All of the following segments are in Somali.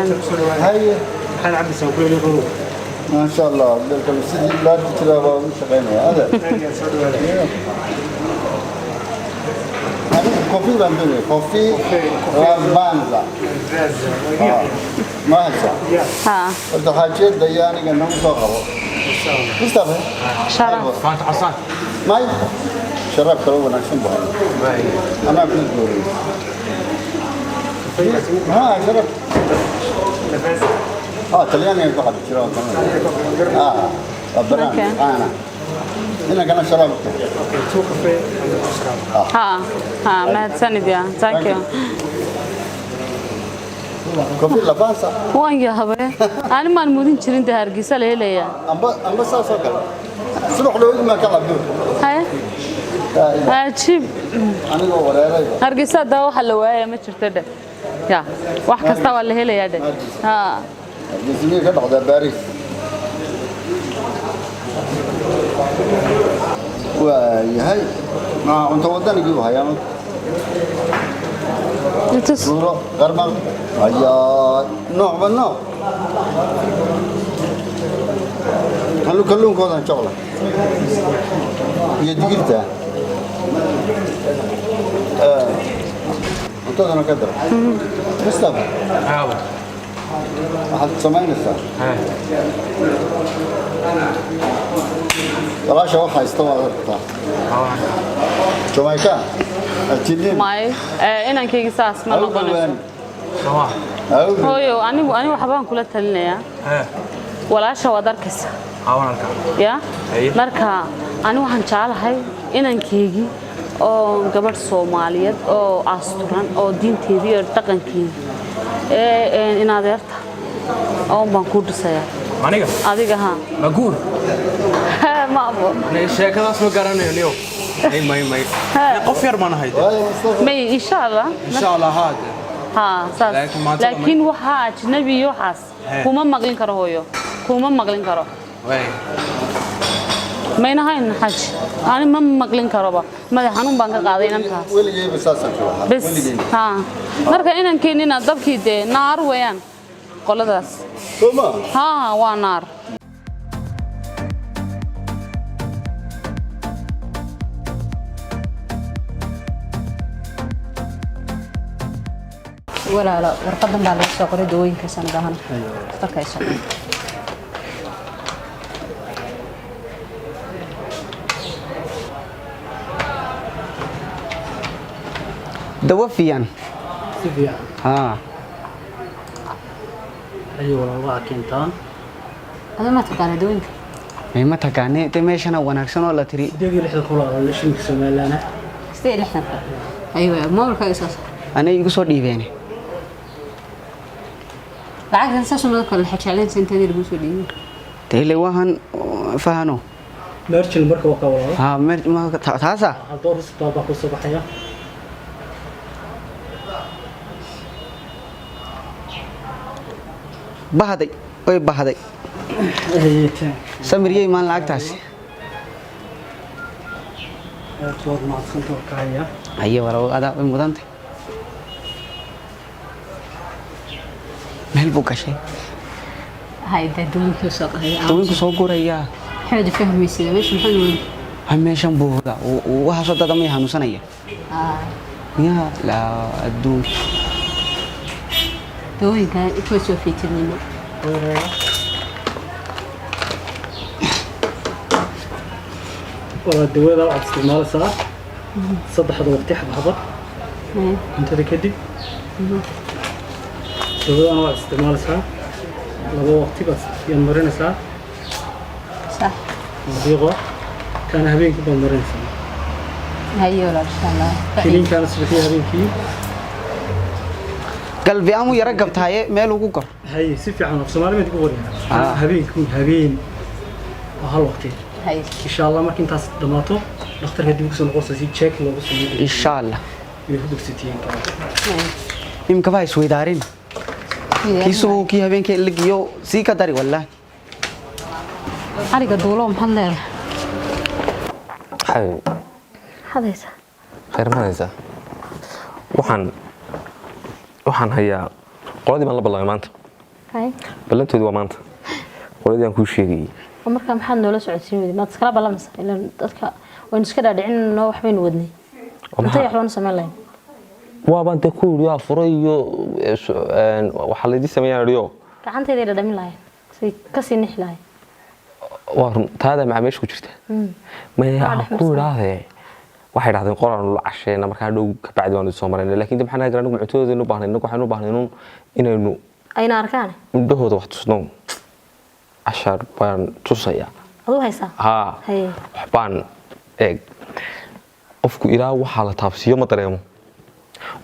هاي حال عبد السوق لي غروب ما شاء الله بالكم سيدي لا تتلاوى مشغلين هذا كوفي بندوني كوفي بانزا ما هسه ها قلت حاجات دياني كنا مصغروا مصطفى شرف فانت حصان ماي شرب كلو نكسم بها انا كنت دوري ها شرب تلياني يقعد شرب بران انا هنا كان شرب تو كافيه ها ما تسند يا ثانك يو كوفي لباسا وان يا هبه انا ما مودين جيرين ده هرغيسا لهليا amba saasoo kale subax loo ma kala duur hay aajib anigoo wareeray هرغيسا da waxa la waayay ma jirto dad ya wax kasta waa la helayaa dad ha disney ka dhacda Paris وهي ما أنت ودني جوا هيا inta صورة غرمل هيا نوع بالنوع هلو كلهم كذا شغلة يدقيقته أنت أنا كذا مستوى هاو أحد سمعنا الساعة ها ولا شو واحد استوى جمايكا التنين may inankayga saas ma noqonayso سواء hooyo anigu waxbaan kula talinayaa ها walaasha wad arkaysa هاونا الكلام ya marka ani waxaan jecelahay inankaygi oo gabadh Soomaaliyeed oo asturan oo diinteedii iyo dhaqankeedii in adeerta oo baan ku dhisaya مانيكا adiga ha مقول ma abo الشيء كذا اسمه قراني اليوم اي ماي قفير ما نهيد may insha Allah ان شاء الله هذا ha saas laakiin waxa ajnabi iyo xaas He. kuma maqlin karo hooyo kuma maqlin karo وي mayna hayn xaj ani ma maqlin karo ba madax xanuun baan ka qaaday inantaas weligay basaasan ku lahaa bas ha marka inankeenina dabkii de naar weeyaan qoladaas soma ha waa naar ولا لا ورقدن baa laga soo qoray dawooyinka sanadahan dadka ay shaqeeyaan دوفيان سيفيا ها ايوه والله كنتان hada ma taqaan dawooyinka ما تكاني تمشينا wanaagsan oo la tiri دقيقه لحد كولا لا شيء سمعنا sidee lixdan aywa moolka isaas ana igu soo dhiibeen lacag saas ma kala xajaaleen sentadii lagu soo dhiibay teele waxaan fahano ميرشن marka waa ka walaalo ha ma taasa door isbitaal baa ku soo baxaya bahaday way bahaday samiriyay maan lacagtaasi tood ma santo kaaya ayo walaal ada way mudantay meel buu gashay hayda dawooyinka soo qahay dawinku soo guraya xeed fahmaysid meesha maxaa weyn meeshan buuda waxa soo dadamay hanuunsanaya ya la adduun dawooyinka ku soo fiitirnimo ودوada waxaad isticmaalaysaa saddexda waqti xabxabad intada kadib dawadana waxaad isticmaalaysaa laba waqti baad marinaysaa صح diiqo kana habeenkii baad marinaysaa hayo la insha Allah kiniinkaana subaxii habeenkii qalbi amu yara gabtaaye meel ugu gor hay si fiican af Soomaali mid ku wariyaa habeen hal waqti hay إن شاء الله ما كنت دماطو دكتور هدي بكسون قصة سي تشيك لو بس insha Allah يهدوك ستين كمان imka baa isweydaarin kiisoo kii habeenkii ligiyo si ka dari wallahi ariga duulo maxad leedahay حي hadaysa خير ما هيسا waxaan hayaa qoladii baan la ballamay maanta hay ballantoodi waa maanta qoladii aan kuu sheegay marka maxaad noola socodsiin weyday maad iskala ballamasa ilaa dadka waan iska dhaadhicin wax baynu wadnay intay waxbaan sameyn lahayn waa baan ku yiri afuro iyo waxa la idin sameeyay riyo gacanteeda dhadhamin lahayn si ka sii nix lahayn waa taada macaamiisha ku jirta ma ku yiraahday waxay dhahdeen qoraan la casheena markaa dhow ka bacdi waan soo mareynay laakiin maxaan nahay garanay cuntoodii inuu baahnay waxaan u baahnay inaynu ayna arkaan indhahooda wax tusno ashar baan tusaya aduu haysaa ha waxbaan eeg qofku ilaa waxa la taabsiyo ma dareemo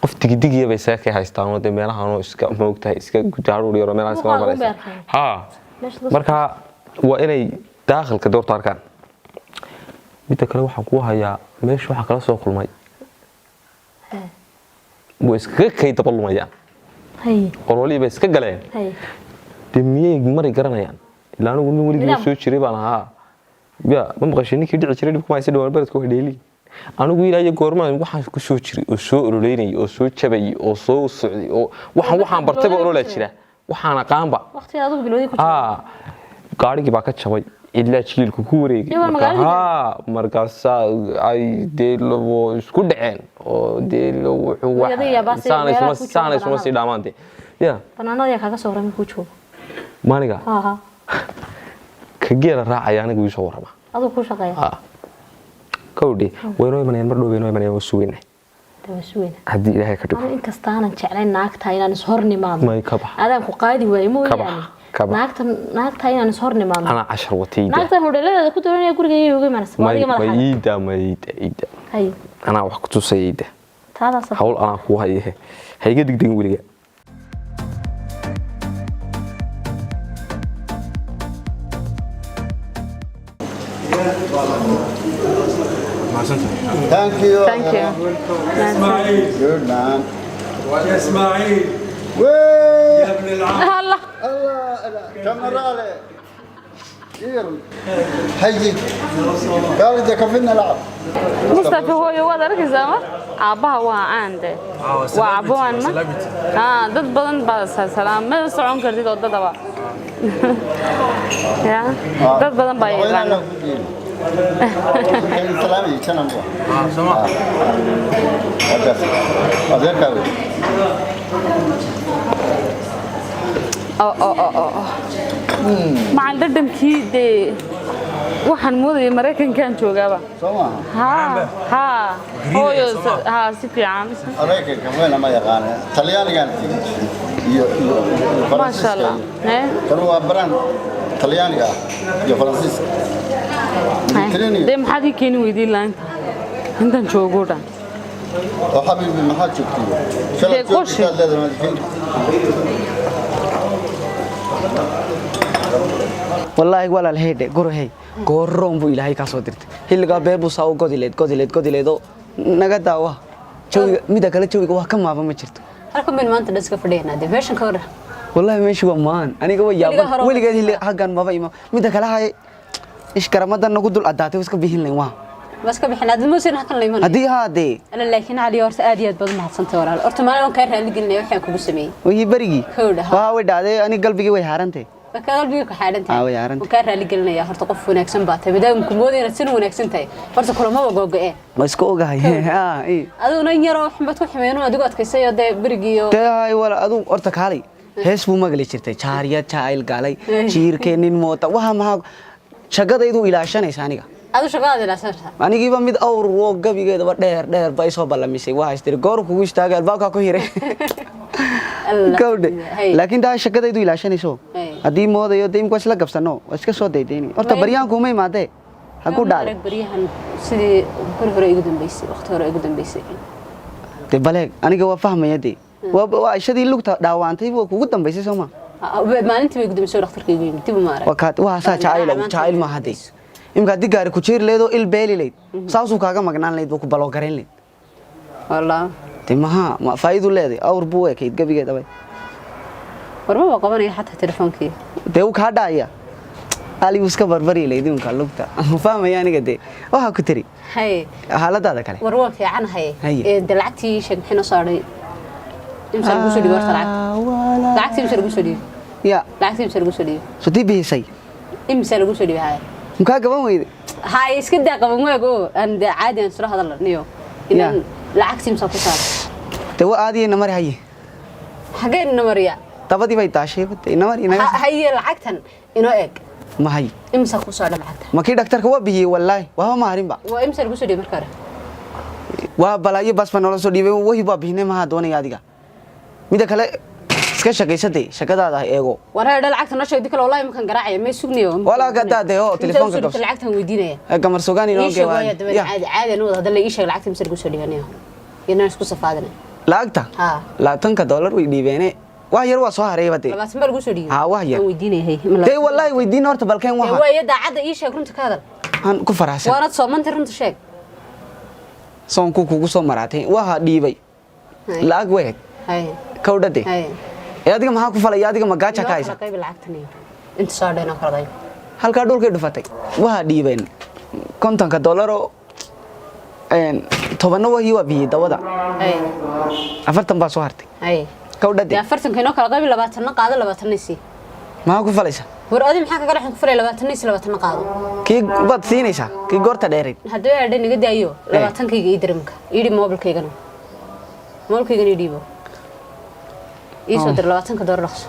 qof digidigiya bay saakay haystaan oo meelahan oo iska moogtahay iska gujaaro yaro meelaha iska maraysa ha marka waa inay daaqalka doorta arkaan midda kale waxaan ku hayaa meesha waxa kala soo kulmay way iska kay dabalumayaan qoroli bay iska galeen demiyay mari garanayaan ilaa anigu nin weligiis soo jiray baan ahaa ya ma maqashay ninkii dhici jiray dhibku ma haysan dhawaan baradku hedheeli anigu ilaa iyo goorma waxaan ku soo jiray oo soo oroleynay oo soo jabay oo soo socday oo waxaan bartay oo orola jira waxaan aqaanba waqti adigu bilowday ku jira gaarigi baa ka jabay ilaa jiilku ku wareegay markaas ay deelo isku dhaceen oo deelo wuxuu wax saanay suma si dhamaantay ya banaanada kaga soo raray ku joogo maaniga ka geela raacay anigu soo warama adoo ku shaqeeya kowdi weynoo imanayaan mar dhow weynoo imanayaan suuqina haddii ilaahay ka dhigo in kasta aanan jeclayn naagta inaan is hornimaadno may ka bax adaan ku qaadi waayay mooyaane naagta inaan is hornimaadno ana 10 watay naagta hudhaleeda ku dooranaya gurigeeyay uga imanaysa wadiga madaxa mayda hay ana wax ku tusayda taadaas hawl ana ku haye hayga digdin wiliga Thank you. Thank you. Good man. يا اسماعيل Way. يا ابن العم الله الله كاميرالي. حيي. قال إذا كفينا لعب. مصطفى هو يواد ركز أما عبها وعنده وعبوان ما ضد بدن بس سلام ما صعون كردي ضد دبا يا ضد بدن بايران سلامي كنا نروح. سمع. هذا كاوي. مع الدم كيد waxaan moodayay Mareykanka joogaba ha hooyo ha si fiican Mareykanka weena ma yaqaan Talyaanigan iyo ma sha Allah kan waa brand Talyaaniga iyo Faransiis de maxaad keeni weydiin laanta intan joogo dhan oo xabiibi maxaad joogtay والله ولا الهيد قرهي قرهم بو إلهي كاسو درت هيلقى بيربو ساو قديليدو نقدا واه شوي ميدا كلا شوي واه كم ما بمشرت halkan been maanta dhaska fadhiyana de meeshan ka hor والله ماشي ومان أنا قوي يابا ولي قاعد هيل حقن ما بيما ميدا كلا هاي إيش كرامة نقول الأداة وسك بيهن لين بس كبيحنا هذا الموسم حقن ليمون هدي هادي أنا لكن علي ورث آديات بدل ما حصلت ورا الأرض ما لهم كاره اللي قلنا وحنا كوب سمي وهي بريجي كوده واه وداده أنا قلبي قوي هارنتي فكذا بيك حالنتي يا رنت وكاره اللي قلنا يا هرت قف ونكسن بات بدأ مكمودين السن ونكسن تاي فرت كل ما بقى إيه بس كوجا هي إيه أدو نيرو حمد وحمينو أدو قد كيسيا ده بريجيو تاي ولا أدو أرتك هالي هس بوما قلي شرتي شارية شايل قالي شير كنين موتا وهم ها شقة يدو إلى عشان إنسانية هذا شغال إلى أساس أنا كيف أمد أور وقع بيجي ده دير بايسوا بلا ميسي واحد تري قارو كويس تاجر باكا كويره كود لكن ده شقة يدو إلى عشان يسوع أدي مو ده يديم كويس لا قبضنا وإيش كسر ده يديني أرتا بريان كومي ما ده هقول دار بريان سيدي كره يقدم بيسي واختار يقدم بيسي تبالك أنا كوا فاهم يدي وإيش دي لوك داوانتي وقدم بيسي سوما ما أنت بيقدم سوى اختار كيجيم تبو مارك وكات وهسا شايل ما هدي إمك هدي قاري كشير ليدو البيلي ليد ساوسو كاغا مغنان ليد وكو بلو غارين ليد والله تمها ما فايدو ليدي اور بوه كيد غبي غدا باي ورما قبني حتى تليفونكي ديو كادايا علي وسكا بربري ليدي ان كلوقتا فاهم يعني قدي waxa ku tiri hay xaaladaada kale warwar fiican hay dalacti sheeg xina saaray imsa lagu soo dhigo lacagti imsa lagu soo dhigo يا lacagtii imsa lagu soo dhiibay سدي بيسي imsa lagu soo dhiibay مكا قبان ويد hay iska daa qaban waago aan caadi aan soo hadalniyo inaan lacagtii imsa ku saar تو عادي نمر هي xageen namariya تبدي باي تاشي نمر hay lacagtan inoo eeg ما هي imsa ku soo lacagta ما كي دكتور كوا بيه والله وهو ما هرين با waa imsa lagu soo dhiibay markaa waa balaayo bas fanolo soo dhiibay wahi baa bixinay ma doonay adiga mida kale iska shaqaysatay shaqadaada eego waraa lacagta noo sheegdi kale wallahi makan garaacay ma sugniyo wala gadaade oo telefoonka qabso lacagtan weydiinaya gamar sogaan inoo geeyay caadi caadi anoo hadda la ii sheeg lacagta imsa lagu soo dhiibanayo inaan isku safaadana lacagta $20 way dhiibeenay wax yar waa soo haray bade 20 baa lagu soo dhiibay ha wax yar weydiinayay day wallahi weydiin horta balkeen waxa way daacada ii sheeg runta ka hadal aan ku faraxsan waana soomanta runta sheeg soonku kugu soo maraatay waxa dhiibay lacag weeg hay kawdhade hay adiga maxaa ku falay adiga ma gaaja ka haysa qayb lacagtan inta soo dheena kala qayb halka dhulkay dhufatay waxa dhiibeen $50 tobanna wahi waa biyay dawada hay 40 baa soo hartay hay kawdhade 40 kino kala qayb 20 qaado 20 si maxaa ku falaysa war adi maxaa ka galaxan ku falay 20 si 20 qaado kii bad siinaysa kii goorta dheeray hadii ay dhaniga daayo 20 kayga ii dirimka ii mobilkaygana mobilkaygana ii dhiibo iisoo dir $20 dhaqso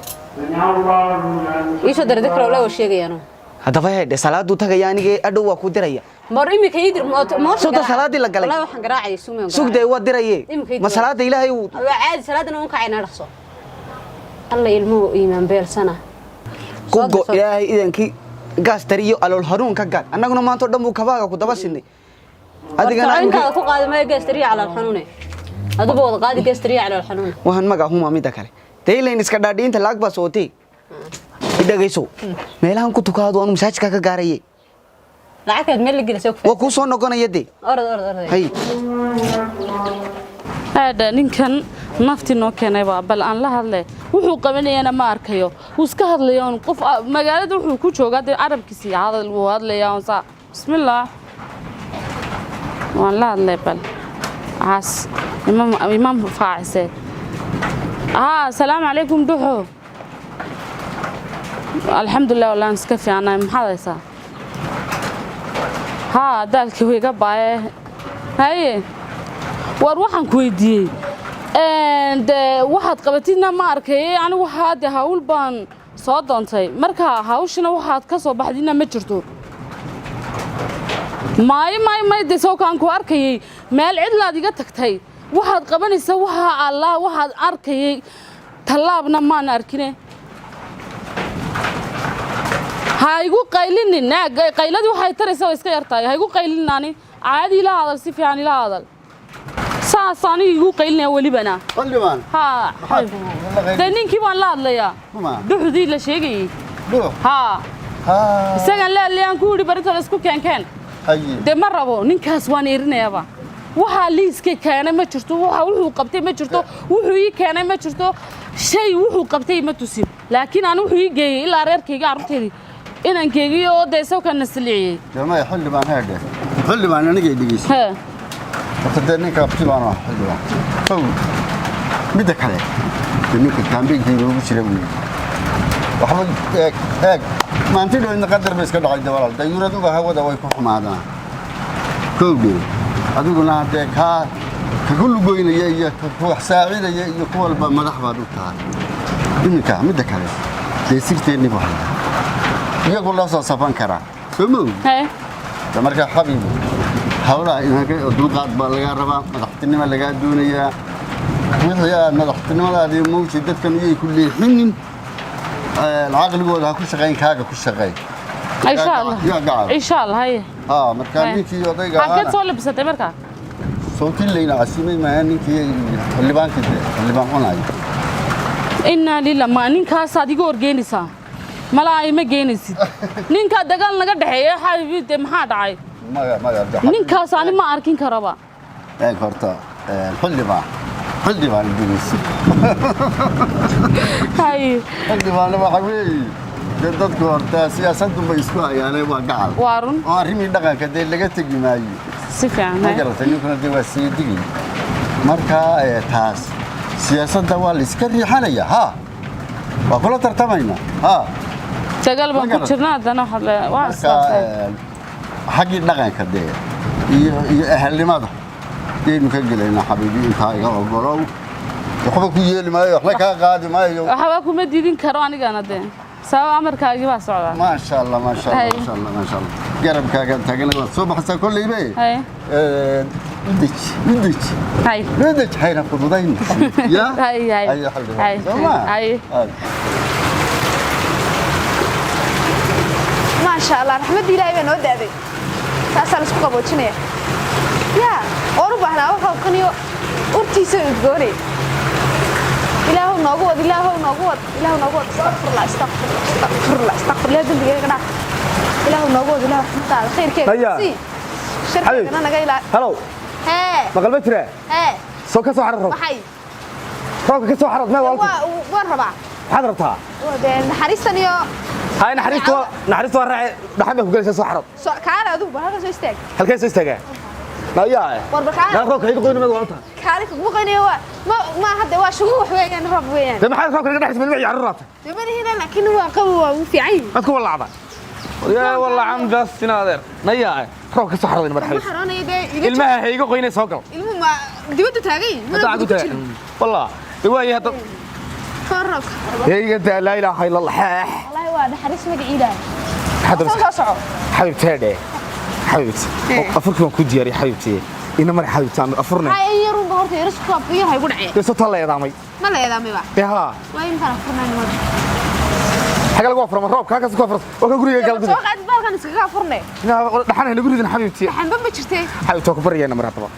iisoo dir dadka loo sheegayaano hadaba heede salaadu tagaya anige adhow waa ku diraya mar imika ii dir mo soo salaadi la galay wallahi waxaan garaacay suumaan sugday waa diraye ma salaada ilaahay uu waa caadi salaadana uu kacayna dhaqso alla ilmo iimaan beelsana kugo ilaahay idanki gaas tariyo alool haruun ka gaad annaguna maanta dhan buu kabaaga ku daba sinay adigana inta ku qaadamay gaas tariyo ala xanuune aduba wada qaadi gaas tariyo ala xanuune waxaan maga huma mid kale deeleen iska dhaadhiinta laag baa sootay idagayso meelahan ku tukaado aan masaajidka ka gaarayay lacagad meel la gelisay waa ku soo noqonayade orod hay hada ninkan nafti noo keenay bal aan la hadlay wuxuu qabanayna ma arkayo wuu iska hadlayo qof magaalada wuxuu ku joogaa arabkiisa hadal uu hadlayaa sa bismillah والله الله يبل عاس إمام فاعسة السلام عليكم دوحو الحمد لله والله نسكفي أنا محاضرة ذلك هو يقبع هاي وروحن كويدي and واحد قبتينا ما أركي يعني واحد هاول بان صادنتي مركا هاوشنا واحد كسر بعدين ما جرتو ما يدسوا كان كواركي مال عدلا ديجا تكتي واحد قبني سوها الله واحد أركي طلابنا ما ناركنه هايقو قايلين قايلدي waxay taraysaa iska yartaay haygu qaylinaani caadi la hadal si fiican la hadal saasani igu qaylina walibana xildhibaan ha ninkii baan la hadlayaa duxdii la sheegay ha isaga la leeyan ku yiri barito isku keenkeen de ma rabo ninkaas waan eerinayaaba waxa liiska keenay ma jirto waxa wuxuu qabtay ma jirto wuxuu ii keenay ma jirto shay wuxuu qabtay ma tusin laakiin aan wuxuu ii geeyay ilaa reerkayga arrinteedii inaan keegiyo oo deeso ka nasliyay jamaa xildhibaan haade xildhibaan aniga dhigis qofta ninka xildhibaan xildhibaan mid kale ninka kaambeeyay ugu jiray waxba eeg maanta dhawaan qadar bay iska dhacay dawal dayuuradu waa hawada way ku xumaadaan koobi adiguna hadee ka kullu goynaya iyo wax saacidaya iyo ku walba madax baad u tahay ninka mid kale deesirteeni waxa iyagu la soo safan kara somo marka xabiib hawla inaga dulqaad baa laga rabaa madaxtinimo laga doonayaa wixii madaxtinimadaadii muuji dadkan iyay ku leexinin العقل كل شقين كاغا كل شقين ان شاء الله ان شاء الله هي marka ninkii odayga halka soo labsatay marka sootin leeyna casiimay ma ninkii xildhibaan qonay inna lillahi ma ninkaas adiga orgeenisa malaay ma geenaysid ninka dagaal naga dhaxeeyo xabiibte maxaa dhacay ninkaas ani ma arkin karaba ee horta xildhibaan dhigaysi hay xildhibaan waxa weey dadku horta siyaasaddu bay isku hayaan waa gacal waarun oo arrimii dhaqanka de laga tagi maayo si fiican ma garatay ninkuna de waa siidigi marka taas siyaasadda waa la iska riixanaya ha وكل ترتمينا ها سجل بنكشرنا ده أنا حلا واسطة حقي نقعد كده أهل ماذا دين كجلنا حبيبي أنت هاي قالوا وحبك يجي ما إحنا كقاعد ما يو حباكم مديدين كرواني كنا ده سوا أمر كاجي بس على ما شاء الله ما شاء الله ما شاء الله ما شاء الله قرب كاجن تاجنا صبح حتى كل يبي هاي بدك هاي بدك هاي ناخذ ضين يا هاي هاي هاي هاي ما شاء الله رحمة الله بين ودادي تاسع نسبق بوجهنا يا أوروبا هنا وحنا كنيو أرتيسو تقولي إلهو نقود إلهو نقود إلهو نقود استغفر الله استغفر الله استغفر الله استغفر الله دم بيجي كذا إلهو نقود إلهو تعال خير كيف سي شركة أنا جاي لا هلو ها ما قلبت له ها سو كسو حرر وحي روك كسو حرر ما والله وين ربع حضرتها وبين حريستني هاي نحرستو راعي دحمه ku galaysa soo xarab kaale adigu baa soo istaag halkay soo istaagaa naya warbaxaa la roog haydo qoyn ma wanta kaale ku qoynay ma hadda waa shugu wax weeyaan rab weeyaan de maxay roog ka dhaxis ma ciyaar raata de ma hina laakiin waa qaw waa u fiican adku walaacda يا والله عم جاست نادر نيا روك كسو حرر marxay ilmaha haygo qoynay soo gal ilmaha dibadda taagay والله way hada فرق هي لا اله الا الله والله waa dhaxris magaciida حضر soo soco حبيبتي حبيبتي افركم ku diyaari حبيبتي ina mar حبيبتي afurna ay yarun ba horta yaris ku biyo hay ku dhacay soo taleedaamay ma leedaamay ba yaha waa in kala furnaan wada حاجه lagu afro roob ka soo afro oo ka guriga galbid soo qaad baalkan iska furnay dhaxan ina guriga حبيبتي xamba ma jirtay حبيبتي ku bariyana mar hadaba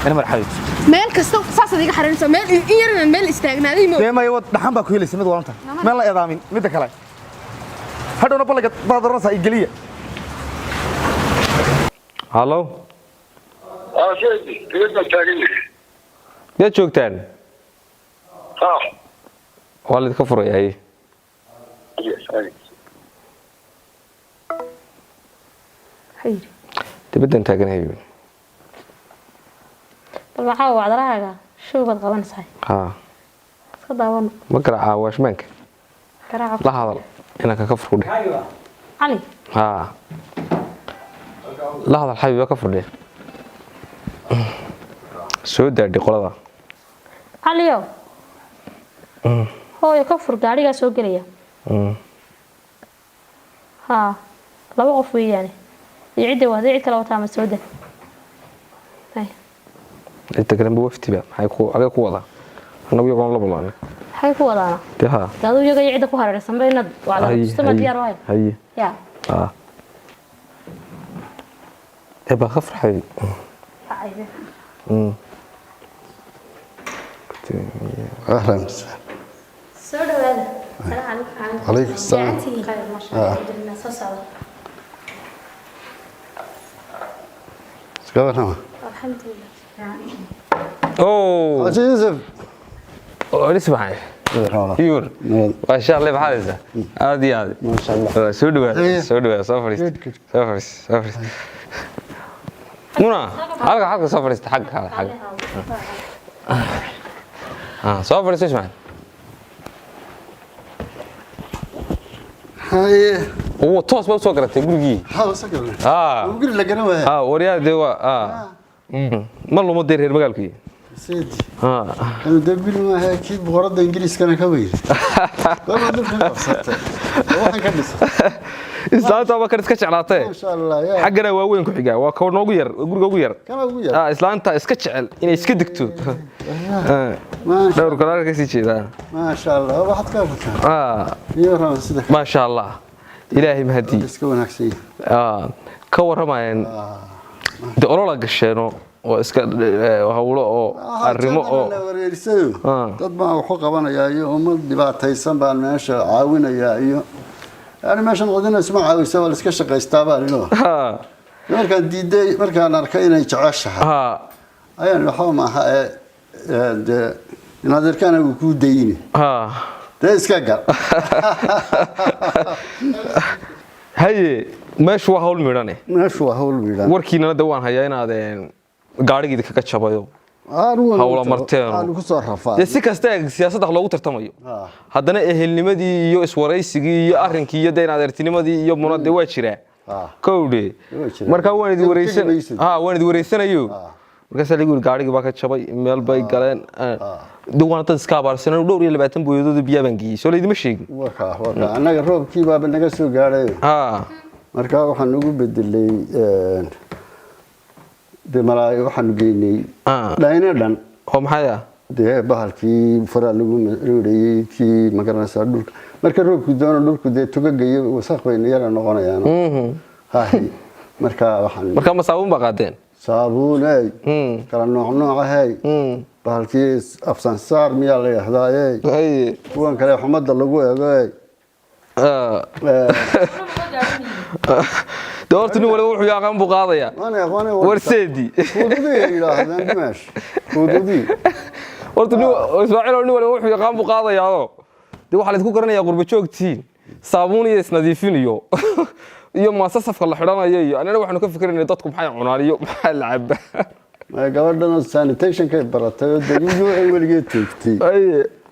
ina mar حبيبتي meel kasta saas adiga xariirso meel in yarna meel istaagnaaday mo deemay wad dhaxan ba ku helaysa mid walanta meel la eedaamin mid kale hadhowna balaga badarasa igaliya hallo sheegi geedka taagay ya joogtaan waa la ka furayay hayr dibaddan taaganahay bal waxa uu cadaraaga shubad qabanaysaa ha iska daawan ma garaaca waashmaanka garaac la hadal inaan ka furdhe ali ha la hadal xabiiba ka furdhe soo daadhi qolada aliyo hooyo ka fur gaariga soo galaya ha laba qof weeyaan iyo cid wada cid kala wata ma soo daa inta kale ma waftiba maxay ku wada anagu yagoon la balaan maxay ku wadaana deha daadu iyaga cid ku hareeraysan ba inaad wacdo sistema diyaar waay haye ya eba ka farxay أهلا soo dhawaada salaam calaykum عليك السلام khayr ma sha Allah soo socda سكبرنا alxamdulillah oo يوسف اسمعي يور ما شاء الله بحالك عادي عادي ما شاء الله سودوا سافرت منى حلقة سافرت حق سافرت اسمع هاي هو توس بس سكرت غرغي هذا سكبرنا وغري لا قنوه وريا دوا ما لو مدير هير مغالكي سيدي أنا دبل ما هيك بغرض إنجليز كان كويس والله دبل أبسط واحد كنيس islaanta waa kan iska jeclaatay ما شاء الله يا xaggana waa weyn ku xiga waa koor noogu yar guriga ugu yar كم أقول يا islaanta iska jecel inay iska digto ما شاء dhowr kale ka sii jeeda ما شاء الله واحد كيف يا سيدي ما شاء الله ilaahay mahadi اسكون هكسي ka waramayeen olol gasheeno oo iska hawlo oo arrimo oo dad baa wax qabanaya iyo umad dhibaataysan baan meesha caawinaya iyo yani meeshan qodina isma caawisa wala iska shaqaystaa baa lino markaan diiday markaan arkay inay jeceshahay ayaan waxa ma aha inaad arkaan uu ku dayni de iska gal haye meeshu waa hawl midhan warkiina dawaan hayaa inaad gaarigeeda kaga jabayo hawla marteen ku soo rafaa dee si kasta siyaasadda loogu tartamayo haddana ehelnimadii iyo iswaraysigii iyo arrinkii iyo deen adeertinimadii iyo munadde waa jiraa kowdhe marka waan idin wareysanayo markaas lagu yiri gaarigii baa ka jabay meel bay galeen duwan dad iska abaarsanay dhowr iyo 20 booyadooda biyo baan geeyay soo leedima sheegin waka anaga roobkii baa naga soo gaaray marka waxaan ugu bedelay de malaay waxaan geynay dhayna dhan oo maxay de bahalkii fara lagu reeyay kii magaranaysa dhulka marka roobku doono dhulku de tugagayo wasaq weyn yara noqonayaan marka waxaan marka ma saabun baqadeen saabuunay kala nooc ahay bahalkii afsansaar miyaa la yiraahdaa kuwan kale xumada lagu eegay doortu nin waliba wuxuu yaqaan buu qaadaya warseedi hududii yiraahdaan dimash hududii horta nin waliba wuxuu yaqaan buu qaadayaa waxa la isku garanayaa qurba joogtiin saabuun iyo isnadiifin iyo maasasafka la xidhanayo iyo anana waxaanu ka fikirnay dadku maxay cunaan iyo maxay la cabba ma gabadhan sanitation ka baratay oo dawladdu ay waligeed toogtay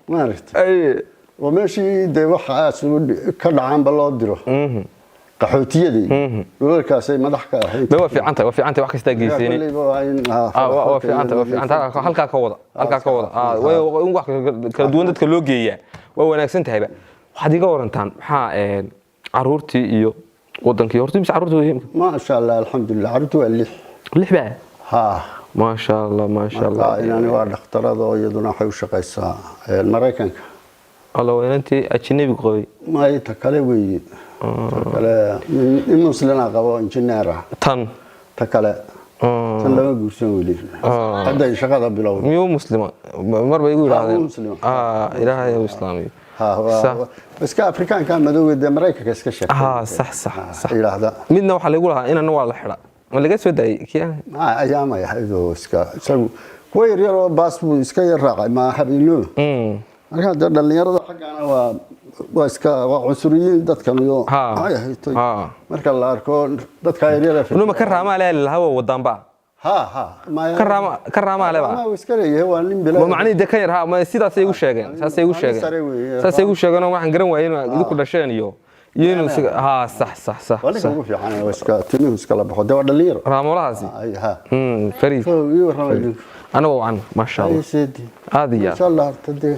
maaragtay oo meeshii de waxa ka dhacaan ba loo diro qaxootiyadii dulalkaas ay madax ka ahayd waa fiicanta wax kasta geyseenay waa fiicanta halka ka wada way wax kala duwan dadka loo geeyaa waa wanaagsan tahayba waxaad iga warantaan maxaa caruurtii iyo wadankii horta mis caruurtu weeyeen ma sha Allah alxamdulillah caruurtu waa lix baa ما شاء الله ما شاء الله يعني waa dhaqtarada oo iyaduna waxay u shaqeysaa Mareykanka الله وين انت اجنبي قوي ما انت kale weey kale in muslina qabo engineer ta kale tan laga guursan wali hadda shaqada bilow miyo muslima marba igu yiraahdeen ilaahay uu islaamiyo بس كأفريقيا كان مدوي أمريكا كسكشة صح يلاحظ مدنا وحلا يقولها إن النوع الحلا ولا جت سوداء كيا أيام يا حبيبي إسكا سو كوير يرى باس إسكا يرى ما حبينه أنا هذا اللي يرى حقنا وإسكا وعنصريين ده كانوا مركز الله أركون ده كاير يرى إنه ما كرر ما عليه الهواء والضنبع ما كرر ما عليه بقى ما وإسكا هو اللي بلا ومعني ده كاير ها ما سيدا سيقول شيئا سيقول شيئا ما حنقرن وين ذوك الرشان يو ينو صح ولا كان في عنا وإسكا تنو إسكا لبحو ده ولا لير رامولاسي فريد أنا وعن ما شاء الله سيدي هذه إن شاء الله تدي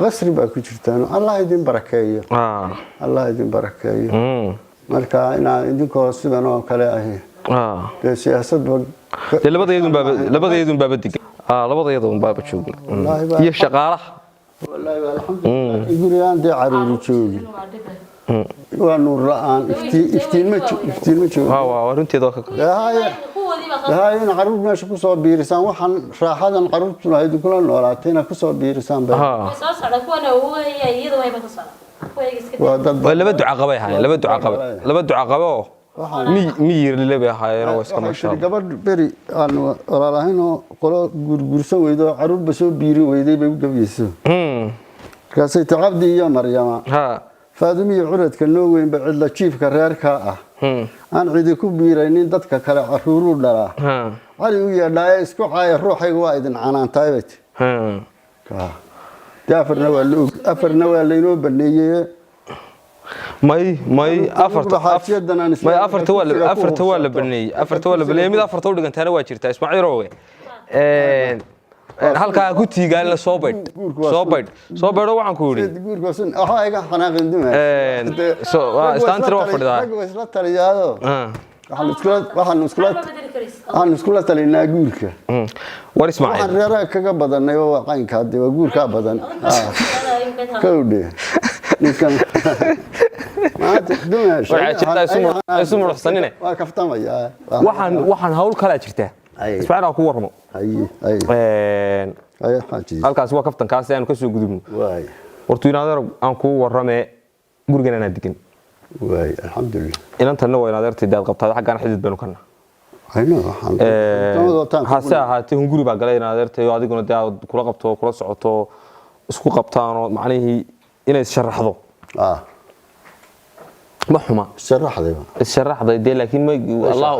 غسري بقى كجرتان الله يدين بركايه الله يدين بركايه marka ina idinko sidan oo kale ah siyaasad labadeedun baaba dig labadeedun baaba joogin iyo shaqaalaha wallahi alxamdulillah iguriyaan de caruur joogi waa nuur la'aan iftiin ma joogo waa runteeda ka in caruur meesha ku soo biirisan waxaan raaxadan caruurtu ay kula noolaateen ku soo biirisan soo socda kuwana ugu iyada way ba ka socda laba duca qabay haayeen laba duca qabo miyir laba haayeen oo iska mashaa gabadh beri aan walaalahayn oo qolo gurgursan weydo caruur ba soo biirin weyday bay u gabayso kaasay tacabdi iyo maryama faadimi curadka noo weyn ba cidla jiifka reerka ah aan cidi ku biiraynin dadka kale caruuru dhala cali u yeedhaa isku caaya ruuxayga waa idin canaantaybay أفرنا ولا ينو بنية ماي أفرت ولا بنية ماذا أفرت ولا كنت أنا واجرت اسمعي روي هل كان قلتي قال له صوبر وعن كوري تقول قصن أحاجة حنا قندمه استانتر وفر ده waxaan iskula talinaa guurka war ismaaciil waxaan reeraha kaga badanay oo qaynka hadii waa guurka badan kowde ninkan maanta dumaasho isu muxsanine waa kaftamaya waxaan hawl kala jirtaa ismaaciil ku warmo halkaas waa kaftankaas aan ka soo gudubno hortu inaad aan ku warrame gurigana aan digin واي الحمد لله إن أنت نوع إن درت داد قبضة حاجة أنا حدد بينو كنا هسا هاتي هنقولي بقى قلنا إن درت يوادي قلنا ده كل قبضة كل سعته اسكو قبضة معناه إن يشرح ذو ما هما الشرح ذا دي لكن ما الله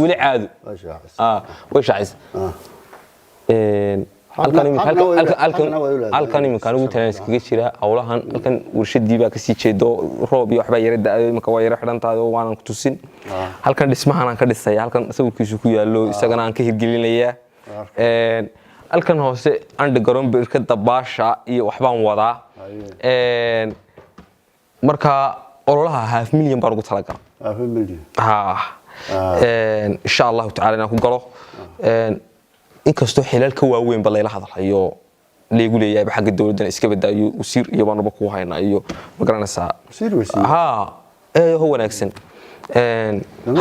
ولي عاد وش عايز halkan iminka anigu intaan iskaga jira howlahan halkan warshadii baa kasii jeedo roob iyo waxba yara da'ay iminka waa yara xidhantahay oo waanan ku tusin halkan dhismahan aan ka dhisay halkan sawirkiisu ku yaalo isagana aan ka hirgelinayaa halkan hoose underground birka dabaasha iyo waxbaan wadaa marka ololaha half million baan ugu talagalay half million insha Allah ta'ala inaan ku galo inkastoo xilalka waaweyn ba leela hadlayo leegu leeyahay xagga dawladda iska badaayo wasiir iyo baanba ku hayna iyo ma garanaysaa wasiir wasiir ho wanaagsan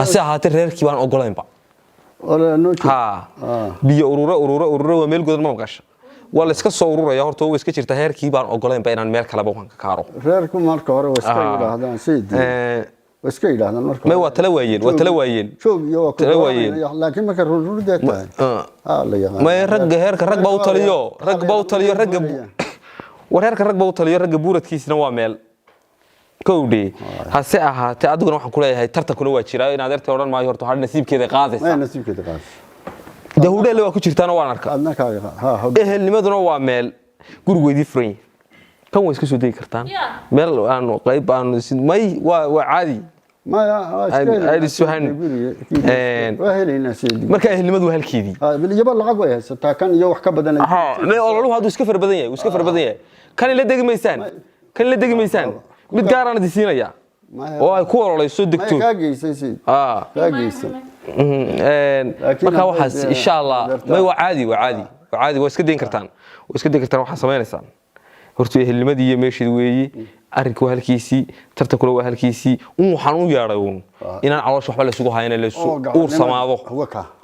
hase ahaatee reerkii baan ogolaynba biyo urura waa meel godan ma maqasha waa la iska soo ururaya horta oo iska jirta heerkii baan ogolaynba inaan meel kale ka kaaro reerku marka hore waa iska yiraahdaan sidii iska yiraahdaan marka ma waa tala waayeen joog iyo waa tala waayeen laakiin marka rururda tahay la yaqaan ma rag baa u taliyo rag baa u taliyo rag buuradkiisna waa meel kowdii hase ahaatee adiguna waxaan ku leeyahay tartankuna waa jiraa in adeerta oran maayo horta hal nasiibkeeda qaadaysa nasiibkeeda qaadaysa dawladda waa ku jirtaan waan arkaa ehelnimaduna waa meel gurigoodii furan kan way iska soo degi kartaan meel aan qayb aan may waa caadi marka ehelnimadu waa halkeedii yaba lacag way haysataa kan iyo wax ka badan ololuhu hadduu iska fara badan yahay kan la degi maysaan mid gaar aan disiinaya oo ay ku ololeyso degto marka waxaas insha Allah may waa caadi waa iska deyn kartaan waxaa samaynaysaan horta ehelnimadii iyo meeshii weeyii arinku waa halkiisii tartankuna waa halkiisii waxaan u yeeray inaan caloosh waxba la isugu hayna la uur samaado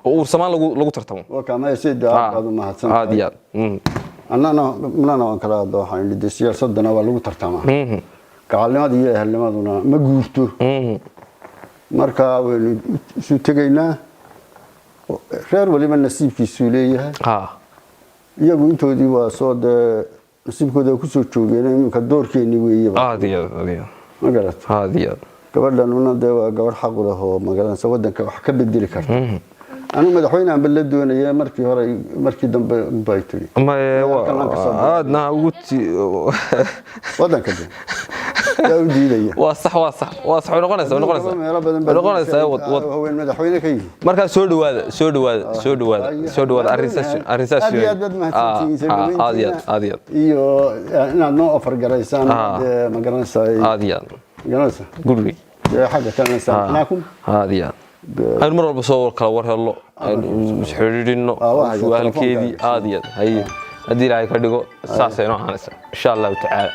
oo uur samaan lagu tartamo ma sidaad ma hadsan aad annana aan kala waxaan idin siyaasadana waa lagu tartamaa gacalnimadii iyo ehelnimaduna ma guurto marka waynu isu tegaynaa reer waliba nasiibkiisu leeyahay iyagu intoodii waa soo nasiibkooda ku soo joogeen iminka doorkeeni weeye gabadhanuna dee waa gabadh xaq u leh oo magaranaysa waddanka wax ka bedeli karta anigu madaxweynahan bal la doonaya markii dambe bay tiri aadna ugu waddanka yaa u diidaya waa sax noqonaysa haween madaxweyne ka yihi markaa soo dhawaada arrinsaas iyo inaad noo ofar garaysaan ma garanaysaa gurigay xagga tanasaakum aynu mar walba soo kala war helno aynu isxidhiidhino halkeedii haddii ilaahay ka dhigo saasay noo ahaanaysa insha allahu tacaala